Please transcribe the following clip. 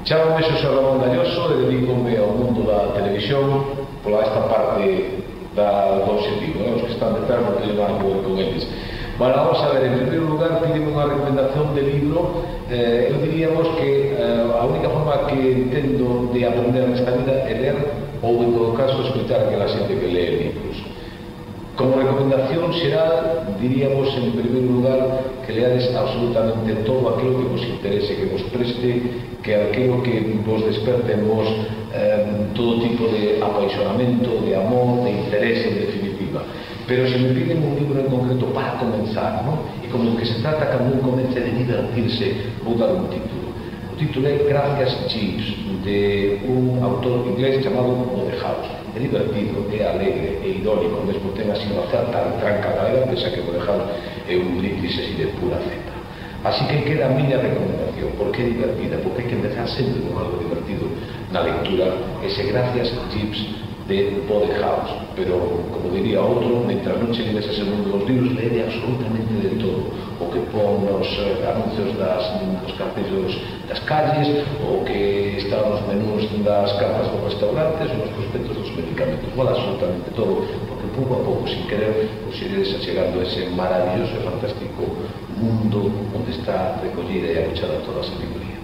Chámame Xosé Ramón Galloso e dedícome ao mundo da televisión pola esta parte do objetivo, os que están detrás non teño nada que ver con eles. Bueno, vamos a ver, en primeiro lugar, pídeme unha recomendación de libro. Eu diríamos que a única forma que entendo de aprender nesta vida é ler ou, en todo caso, escutar a aquela xente que lee libros. Como recomendación xeral, diríamos, en primeiro lugar, que leades absolutamente todo aquilo que vos interese, que vos preste, que aquilo que vos desperte en vos todo tipo de apaixonamento, de amor, de interese, en definitiva. Pero se me piden un libro en concreto para comenzar, ¿no? E como que se trata cando un comece de divertirse, vou dar un título. O título é Gracias Jeeves, de un autor inglés chamado Wodehouse. É divertido, é alegre, é irónico, mesmo ten así unha certa tranca galega, pensa que Wodehouse é un british así de pura cepa. Así que queda a miña recomendación, porque é divertida, porque hai que empezar sempre con algo divertido na lectura, ese Gracias Jeeves de Wodehouse. Pero, como diría outro, mentre non cheguen ese mundo dos libros, leede absolutamente de todo, o que pon nos anuncios dos carteles das calles, o que está nos menús das cartas dos restaurantes, ou nos prospectos dos medicamentos, vale absolutamente todo, porque pouco a pouco, sin querer, os iredes achegando a ese maravilloso e fantástico mundo onde está recollida e agochada toda a sabiduría.